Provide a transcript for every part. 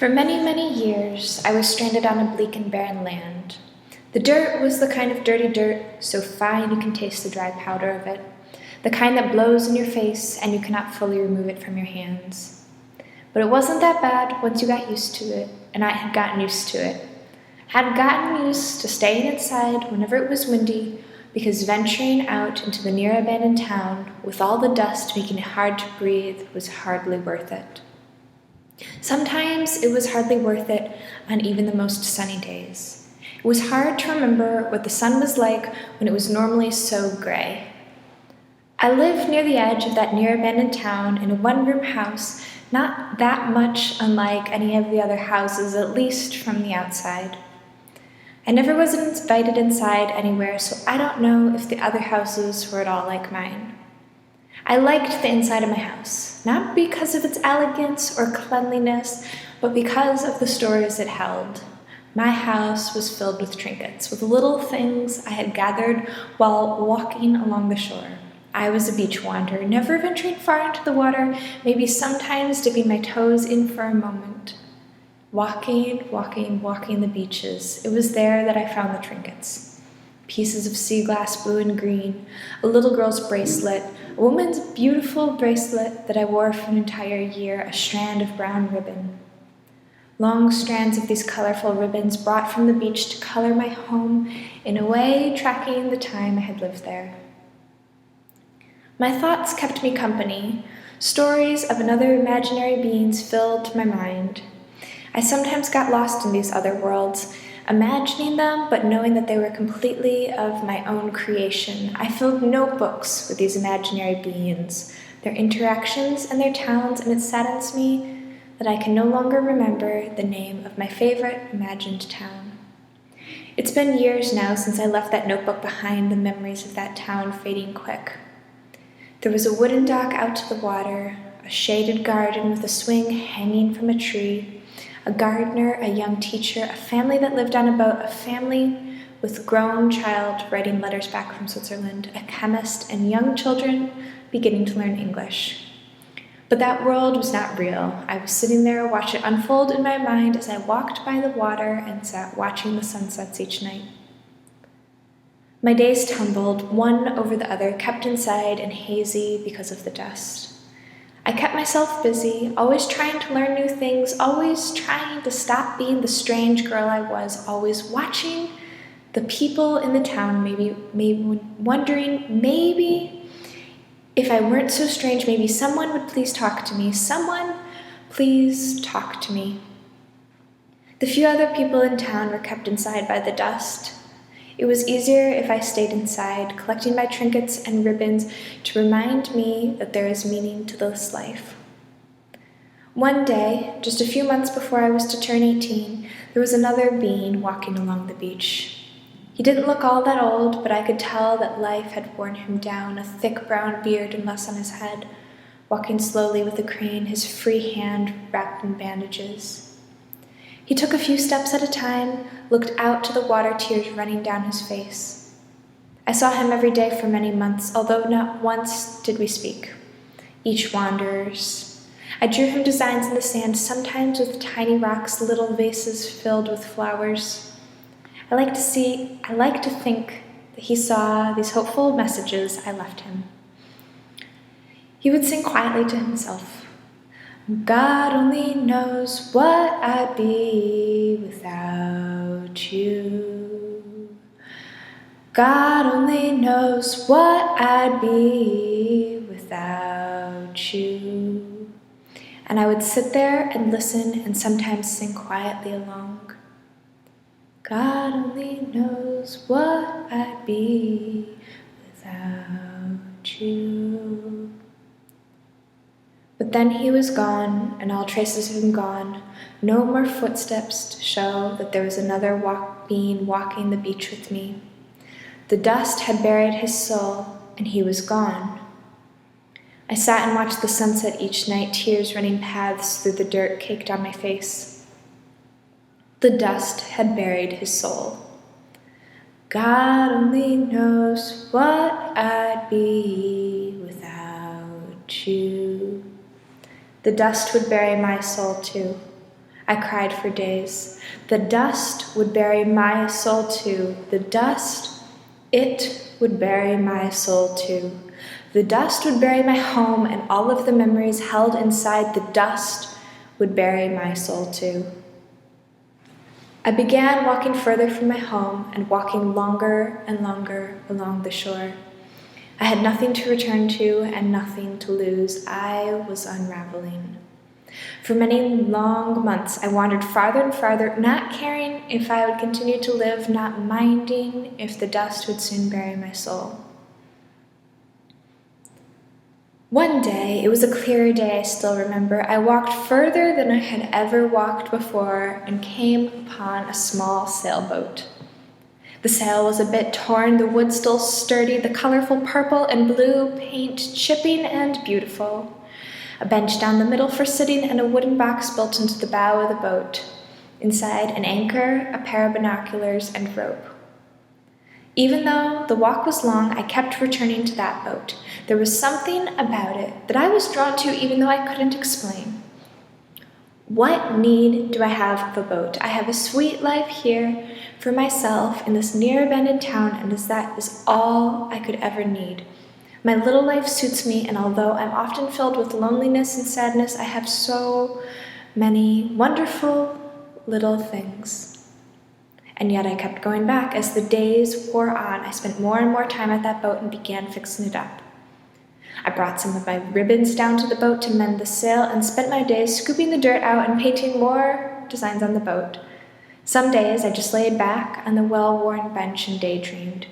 For many, many years, I was stranded on a bleak and barren land. The dirt was the kind of dirty dirt, so fine you can taste the dry powder of it, the kind that blows in your face and you cannot fully remove it from your hands. But it wasn't that bad once you got used to it, and I had gotten used to it. Had gotten used to staying inside whenever it was windy, because venturing out into the near abandoned town, with all the dust making it hard to breathe, was hardly worth it. Sometimes it was hardly worth it on even the most sunny days. It was hard to remember what the sun was like when it was normally so gray. I lived near the edge of that near abandoned town in a one-room house, not that much unlike any of the other houses, at least from the outside. I never was invited inside anywhere, so I don't know if the other houses were at all like mine. I liked the inside of my house, not because of its elegance or cleanliness, but because of the stories it held. My house was filled with trinkets, with little things I had gathered while walking along the shore. I was a beach wanderer, never venturing far into the water, maybe sometimes dipping my toes in for a moment. Walking the beaches. It was there that I found the trinkets. Pieces of sea glass blue and green, a little girl's bracelet, a woman's beautiful bracelet that I wore for an entire year, a strand of brown ribbon. Long strands of these colorful ribbons brought from the beach to color my home, in a way tracking the time I had lived there. My thoughts kept me company. Stories of other imaginary beings filled my mind. I sometimes got lost in these other worlds, imagining them, but knowing that they were completely of my own creation. I filled notebooks with these imaginary beings, their interactions and their towns, and it saddens me that I can no longer remember the name of my favorite imagined town. It's been years now since I left that notebook behind, the memories of that town fading quick. There was a wooden dock out to the water, a shaded garden with a swing hanging from a tree, a gardener, a young teacher, a family that lived on a boat, a family with a grown child writing letters back from Switzerland, a chemist, and young children beginning to learn English. But that world was not real. I was sitting there, watching it unfold in my mind as I walked by the water and sat watching the sunsets each night. My days tumbled, one over the other, kept inside and hazy because of the dust. I kept myself busy, always trying to learn new things, always trying to stop being the strange girl I was, always watching the people in the town, maybe wondering, maybe if I weren't so strange, maybe someone would please talk to me. Someone, please talk to me. The few other people in town were kept inside by the dust. It was easier if I stayed inside, collecting my trinkets and ribbons to remind me that there is meaning to this life. One day, just a few months before I was to turn 18, there was another being walking along the beach. He didn't look all that old, but I could tell that life had worn him down, a thick brown beard and less on his head, walking slowly with a crane, his free hand wrapped in bandages. He took a few steps at a time, looked out to the water, tears running down his face. I saw him every day for many months, although not once did we speak, each wanderers. I drew him designs in the sand, sometimes with tiny rocks, little vases filled with flowers. I like to think that he saw these hopeful messages I left him. He would sing quietly to himself. God only knows what I'd be without you. God only knows what I'd be without you. And I would sit there and listen and sometimes sing quietly along. God only knows what I'd be without you. But then he was gone, and all traces of him gone. No more footsteps to show that there was another being walking the beach with me. The dust had buried his soul, and he was gone. I sat and watched the sunset each night, tears running paths through the dirt caked on my face. The dust had buried his soul. God only knows what I'd be without you. The dust would bury my soul too. I cried for days. The dust would bury my soul too. The dust, it would bury my soul too. The dust would bury my home, and all of the memories held inside the dust would bury my soul too. I began walking further from my home and walking longer and longer along the shore. I had nothing to return to and nothing to lose. I was unraveling. For many long months, I wandered farther and farther, not caring if I would continue to live, not minding if the dust would soon bury my soul. One day, it was a clear day I still remember, I walked further than I had ever walked before and came upon a small sailboat. The sail was a bit torn, the wood still sturdy, the colorful purple and blue paint chipping and beautiful. A bench down the middle for sitting and a wooden box built into the bow of the boat. Inside, an anchor, a pair of binoculars, and rope. Even though the walk was long, I kept returning to that boat. There was something about it that I was drawn to even though I couldn't explain. What need do I have of a boat? I have a sweet life here for myself in this near abandoned town, and that is all I could ever need. My little life suits me, and although I'm often filled with loneliness and sadness, I have so many wonderful little things. And yet I kept going back. As the days wore on, I spent more and more time at that boat and began fixing it up. I brought some of my ribbons down to the boat to mend the sail and spent my days scooping the dirt out and painting more designs on the boat. Some days I just laid back on the well-worn bench and daydreamed.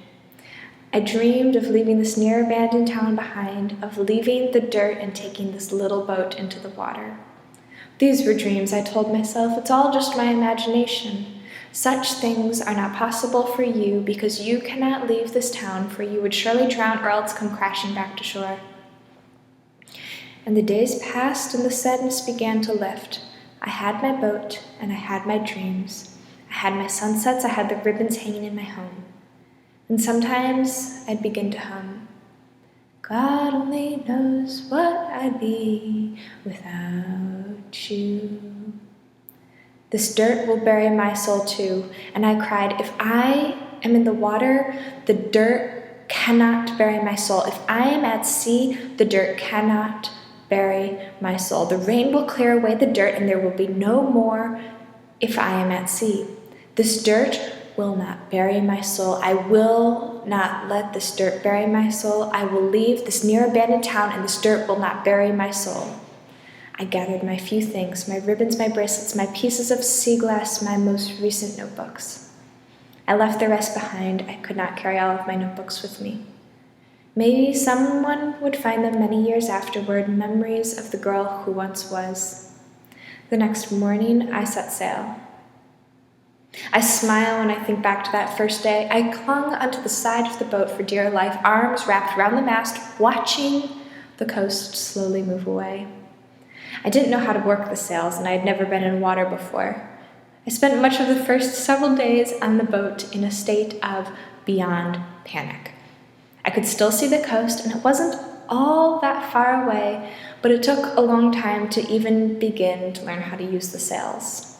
I dreamed of leaving this near abandoned town behind, of leaving the dirt and taking this little boat into the water. These were dreams, I told myself. It's all just my imagination. Such things are not possible for you because you cannot leave this town, for you would surely drown or else come crashing back to shore. And the days passed and the sadness began to lift. I had my boat and I had my dreams. I had my sunsets, I had the ribbons hanging in my home. And sometimes I'd begin to hum, God only knows what I'd be without you. This dirt will bury my soul too. And I cried, if I am in the water, the dirt cannot bury my soul. If I am at sea, the dirt cannot bury my soul. The rain will clear away the dirt and there will be no more if I am at sea. This dirt will not bury my soul. I will not let this dirt bury my soul. I will leave this near abandoned town and this dirt will not bury my soul. I gathered my few things, my ribbons, my bracelets, my pieces of sea glass, my most recent notebooks. I left the rest behind. I could not carry all of my notebooks with me. Maybe someone would find them many years afterward, memories of the girl who once was. The next morning, I set sail. I smile when I think back to that first day. I clung onto the side of the boat for dear life, arms wrapped around the mast, watching the coast slowly move away. I didn't know how to work the sails, and I had never been in water before. I spent much of the first several days on the boat in a state of beyond panic. I could still see the coast, and it wasn't all that far away, but it took a long time to even begin to learn how to use the sails.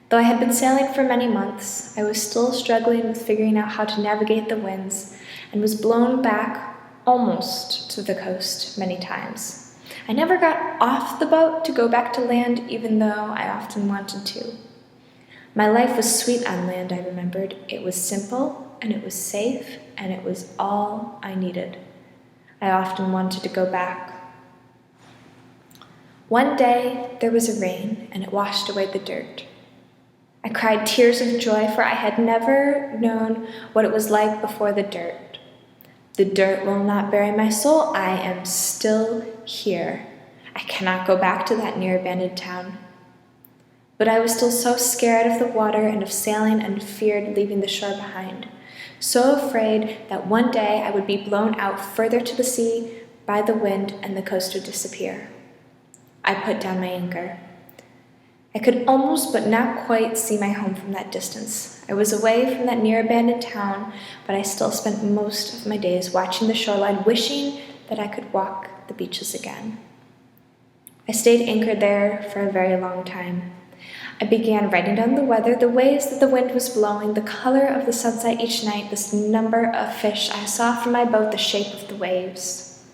Though I had been sailing for many months, I was still struggling with figuring out how to navigate the winds and was blown back almost to the coast many times. I never got off the boat to go back to land, even though I often wanted to. My life was sweet on land, I remembered. It was simple, and it was safe, and it was all I needed. I often wanted to go back. One day, there was a rain, and it washed away the dirt. I cried tears of joy, for I had never known what it was like before the dirt. The dirt will not bury my soul. I am still here. I cannot go back to that near abandoned town. But I was still so scared of the water and of sailing and feared leaving the shore behind. So afraid that one day I would be blown out further to the sea by the wind and the coast would disappear. I put down my anchor. I could almost but not quite see my home from that distance. I was away from that near abandoned town, but I still spent most of my days watching the shoreline, wishing that I could walk the beaches again. I stayed anchored there for a very long time. I began writing down the weather, the ways that the wind was blowing, the color of the sunset each night, the number of fish I saw from my boat, the shape of the waves.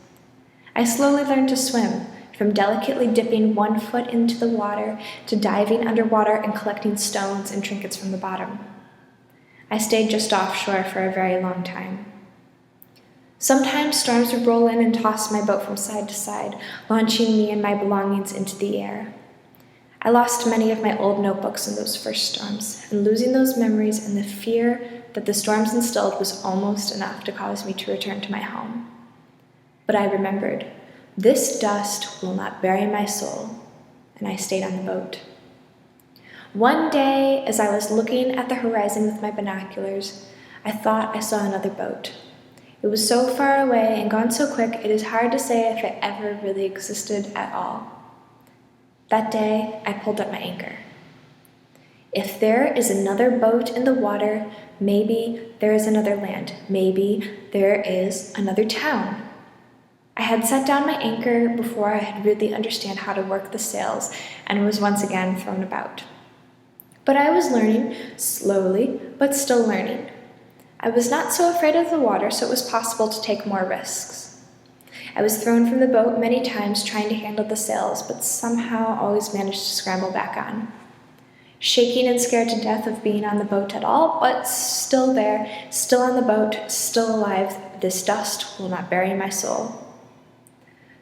I slowly learned to swim, from delicately dipping one foot into the water to diving underwater and collecting stones and trinkets from the bottom. I stayed just offshore for a very long time. Sometimes storms would roll in and toss my boat from side to side, launching me and my belongings into the air. I lost many of my old notebooks in those first storms, and losing those memories and the fear that the storms instilled was almost enough to cause me to return to my home. But I remembered, this dust will not bury my soul, and I stayed on the boat. One day, as I was looking at the horizon with my binoculars, I thought I saw another boat. It was so far away and gone so quick, it is hard to say if it ever really existed at all. That day, I pulled up my anchor. If there is another boat in the water, maybe there is another land. Maybe there is another town. I had set down my anchor before I had really understood how to work the sails and was once again thrown about. But I was learning, slowly, but still learning. I was not so afraid of the water, so it was possible to take more risks. I was thrown from the boat many times trying to handle the sails, but somehow always managed to scramble back on. Shaking and scared to death of being on the boat at all, but still there, still on the boat, still alive, this dust will not bury my soul.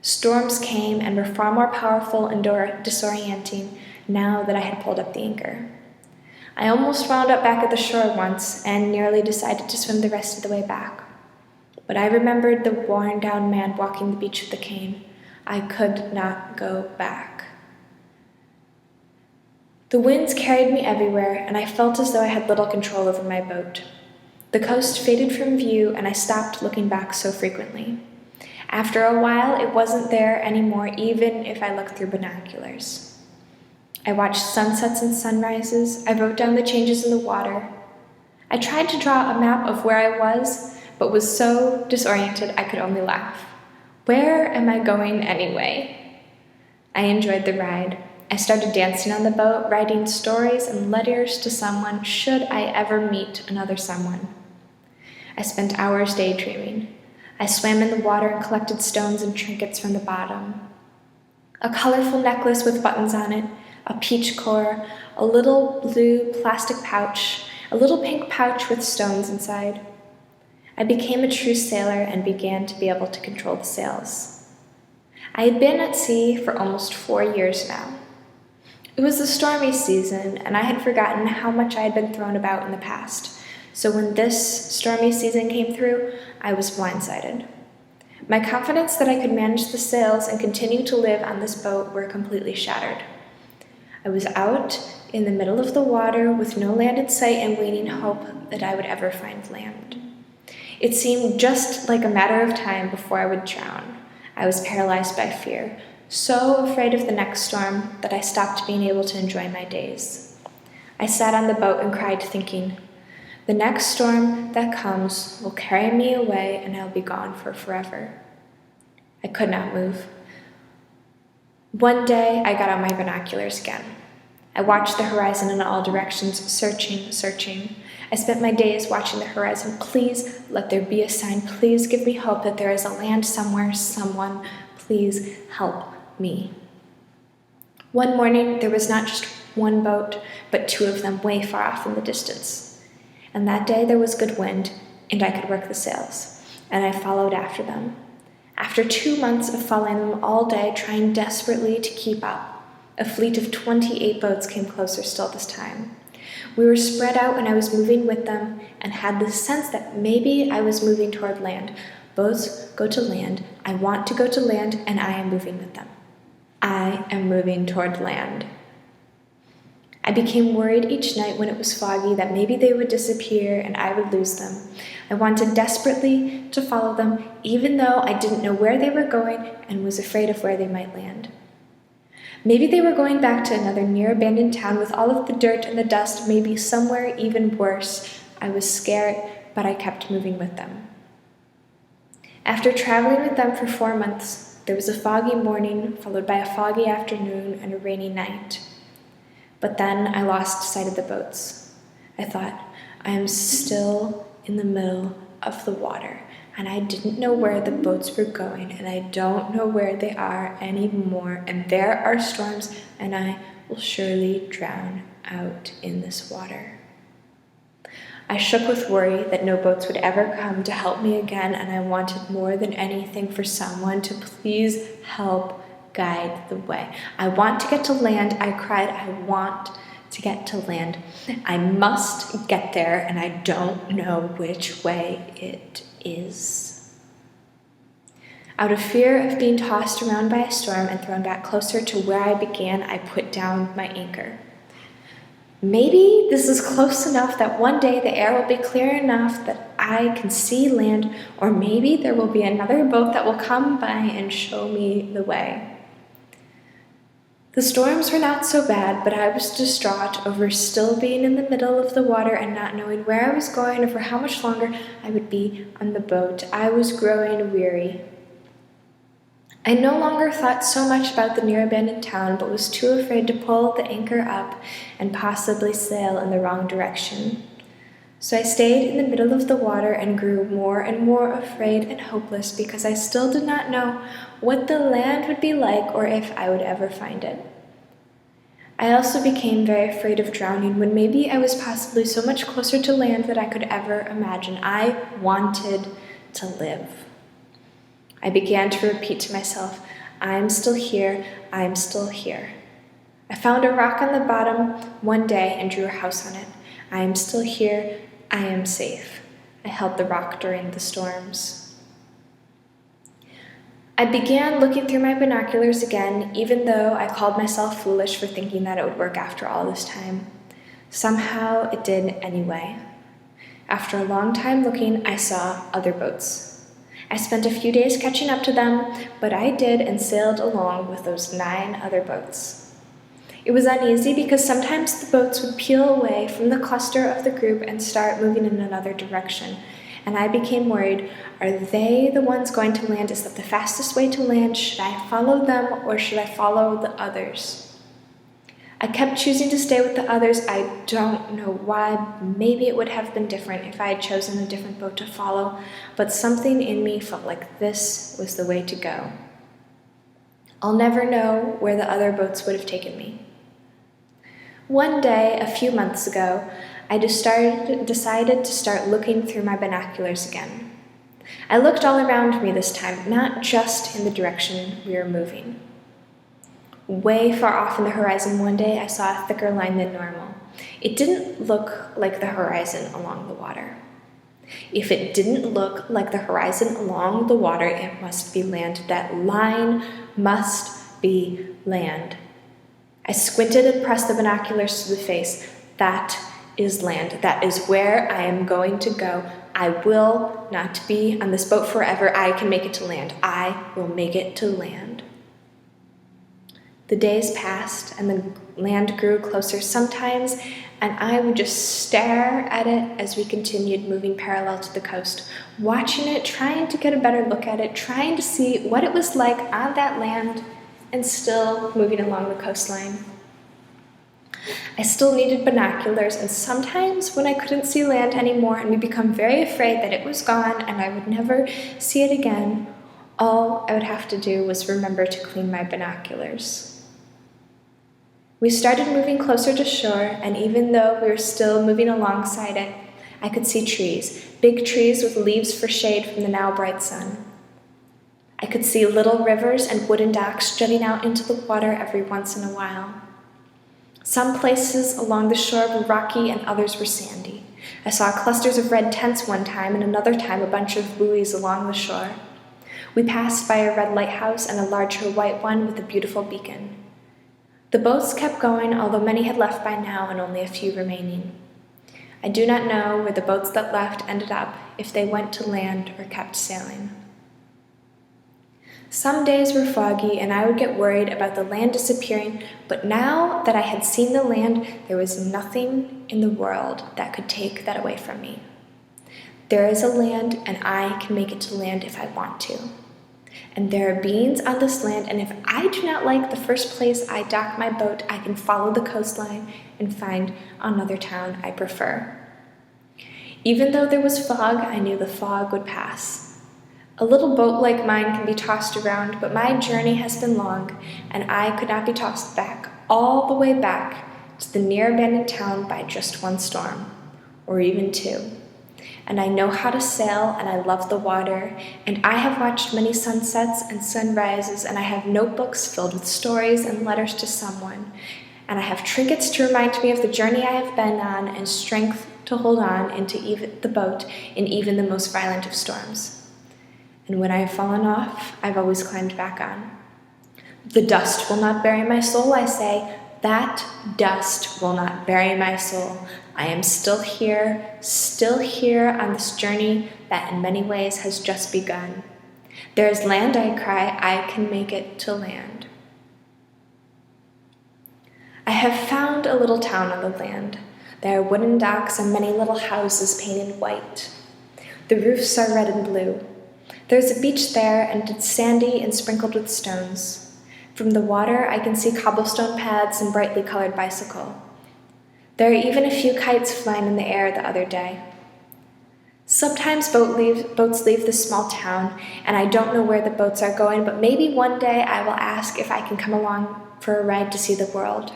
Storms came and were far more powerful and disorienting now that I had pulled up the anchor. I almost wound up back at the shore once and nearly decided to swim the rest of the way back. But I remembered the worn-down man walking the beach with a cane. I could not go back. The winds carried me everywhere, and I felt as though I had little control over my boat. The coast faded from view, and I stopped looking back so frequently. After a while, it wasn't there anymore, even if I looked through binoculars. I watched sunsets and sunrises. I wrote down the changes in the water. I tried to draw a map of where I was, but was so disoriented I could only laugh. Where am I going anyway? I enjoyed the ride. I started dancing on the boat, writing stories and letters to someone should I ever meet another someone. I spent hours daydreaming. I swam in the water and collected stones and trinkets from the bottom. A colorful necklace with buttons on it, a peach core, a little blue plastic pouch, a little pink pouch with stones inside. I became a true sailor and began to be able to control the sails. I had been at sea for almost 4 years now. It was the stormy season, and I had forgotten how much I had been thrown about in the past, so when this stormy season came through, I was blindsided. My confidence that I could manage the sails and continue to live on this boat were completely shattered. I was out in the middle of the water with no land in sight and waiting hope that I would ever find land. It seemed just like a matter of time before I would drown. I was paralyzed by fear, so afraid of the next storm that I stopped being able to enjoy my days. I sat on the boat and cried, thinking, the next storm that comes will carry me away and I'll be gone for forever. I could not move. One day, I got out my binoculars again. I watched the horizon in all directions, searching. I spent my days watching the horizon. Please let there be a sign. Please give me hope that there is a land somewhere, someone. Please help me. One morning, there was not just one boat, but 2 of them way far off in the distance. And that day there was good wind, and I could work the sails, and I followed after them. After 2 months of following them all day, trying desperately to keep up, a fleet of 28 boats came closer still this time. We were spread out and I was moving with them and had the sense that maybe I was moving toward land. Boats go to land, I want to go to land, and I am moving with them. I am moving toward land. I became worried each night when it was foggy that maybe they would disappear and I would lose them. I wanted desperately to follow them, even though I didn't know where they were going and was afraid of where they might land. Maybe they were going back to another near-abandoned town with all of the dirt and the dust, maybe somewhere even worse. I was scared, but I kept moving with them. After traveling with them for 4 months, there was a foggy morning, followed by a foggy afternoon and a rainy night. But then I lost sight of the boats. I thought, I am still in the middle of the water, and I didn't know where the boats were going, and I don't know where they are anymore, and there are storms, and I will surely drown out in this water. I shook with worry that no boats would ever come to help me again, and I wanted more than anything for someone to please help guide the way. I want to get to land, I cried. I want to get to land. I must get there, and I don't know which way it is. Out of fear of being tossed around by a storm and thrown back closer to where I began, I put down my anchor. Maybe this is close enough that one day the air will be clear enough that I can see land, or maybe there will be another boat that will come by and show me the way. The storms were not so bad, but I was distraught over still being in the middle of the water and not knowing where I was going or for how much longer I would be on the boat. I was growing weary. I no longer thought so much about the near abandoned town, but was too afraid to pull the anchor up and possibly sail in the wrong direction. So I stayed in the middle of the water and grew more and more afraid and hopeless because I still did not know what the land would be like or if I would ever find it. I also became very afraid of drowning when maybe I was possibly so much closer to land than I could ever imagine. I wanted to live. I began to repeat to myself, I'm still here, I'm still here. I found a rock on the bottom one day and drew a house on it. I am still here, I am safe. I held the rock during the storms. I began looking through my binoculars again, even though I called myself foolish for thinking that it would work after all this time. Somehow it did anyway. After a long time looking, I saw other boats. I spent a few days catching up to them, but I did and sailed along with those 9 other boats. It was uneasy because sometimes the boats would peel away from the cluster of the group and start moving in another direction, and I became worried. Are they the ones going to land? Is that the fastest way to land? Should I follow them or should I follow the others? I kept choosing to stay with the others. I don't know why. Maybe it would have been different if I had chosen a different boat to follow, but something in me felt like this was the way to go. I'll never know where the other boats would have taken me. One day, a few months ago, I decided to start looking through my binoculars again. I looked all around me this time, not just in the direction we were moving. Way far off in the horizon one day, I saw a thicker line than normal. It didn't look like the horizon along the water. If it didn't look like the horizon along the water, it must be land. That line must be land. I squinted and pressed the binoculars to the face. That is land. That is where I am going to go. I will not be on this boat forever. I can make it to land. I will make it to land. The days passed and the land grew closer sometimes, and I would just stare at it as we continued moving parallel to the coast, watching it, trying to get a better look at it, trying to see what it was like on that land, and still moving along the coastline. I still needed binoculars, and sometimes when I couldn't see land anymore and we become very afraid that it was gone and I would never see it again, all I would have to do was remember to clean my binoculars. We started moving closer to shore, and even though we were still moving alongside it, I could see trees, big trees with leaves for shade from the now bright sun. I could see little rivers and wooden docks jutting out into the water every once in a while. Some places along the shore were rocky and others were sandy. I saw clusters of red tents one time, and another time a bunch of buoys along the shore. We passed by a red lighthouse and a larger white one with a beautiful beacon. The boats kept going, although many had left by now and only a few remaining. I do not know where the boats that left ended up, if they went to land or kept sailing. Some days were foggy and I would get worried about the land disappearing, but now that I had seen the land, there was nothing in the world that could take that away from me. There is a land and I can make it to land if I want to. And there are beings on this land, and if I do not like the first place I dock my boat, I can follow the coastline and find another town I prefer. Even though there was fog, I knew the fog would pass. A little boat like mine can be tossed around, but my journey has been long, and I could not be tossed back, all the way back to the near abandoned town by just one storm, or even two. And I know how to sail, and I love the water, and I have watched many sunsets and sunrises, and I have notebooks filled with stories and letters to someone, and I have trinkets to remind me of the journey I have been on, and strength to hold on into even the boat in even the most violent of storms. And when I have fallen off, I've always climbed back on. The dust will not bury my soul, I say. That dust will not bury my soul. I am still here on this journey that in many ways has just begun. There is land, I cry, I can make it to land. I have found a little town on the land. There are wooden docks and many little houses painted white. The roofs are red and blue. There's a beach there, and it's sandy and sprinkled with stones. From the water, I can see cobblestone paths and brightly colored bicycle. There are even a few kites flying in the air the other day. Sometimes boats leave this small town, and I don't know where the boats are going, but maybe one day I will ask if I can come along for a ride to see the world.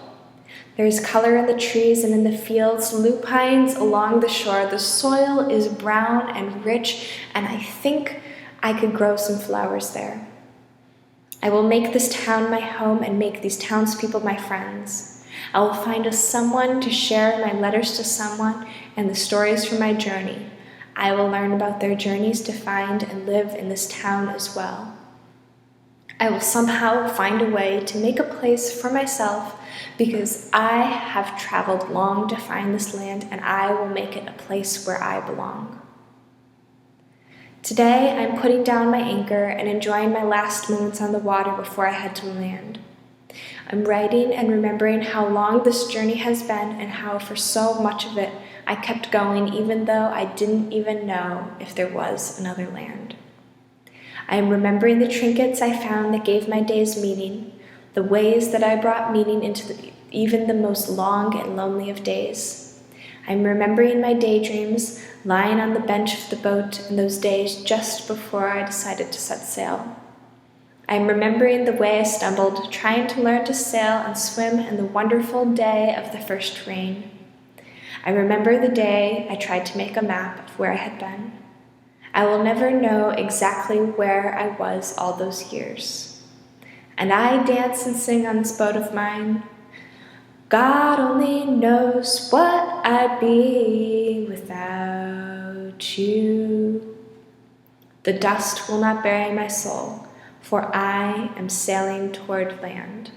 There is color in the trees and in the fields, lupines along the shore. The soil is brown and rich, and I think I could grow some flowers there. I will make this town my home and make these townspeople my friends. I will find someone to share my letters to someone and the stories from my journey. I will learn about their journeys to find and live in this town as well. I will somehow find a way to make a place for myself because I have traveled long to find this land, and I will make it a place where I belong. Today, I'm putting down my anchor and enjoying my last moments on the water before I head to land. I'm writing and remembering how long this journey has been and how for so much of it I kept going even though I didn't even know if there was another land. I am remembering the trinkets I found that gave my days meaning, the ways that I brought meaning into even the most long and lonely of days. I'm remembering my daydreams, lying on the bench of the boat in those days just before I decided to set sail. I'm remembering the way I stumbled, trying to learn to sail and swim in the wonderful day of the first rain. I remember the day I tried to make a map of where I had been. I will never know exactly where I was all those years. And I dance and sing on this boat of mine. God only knows what I'd be without you. The dust will not bury my soul, for I am sailing toward land.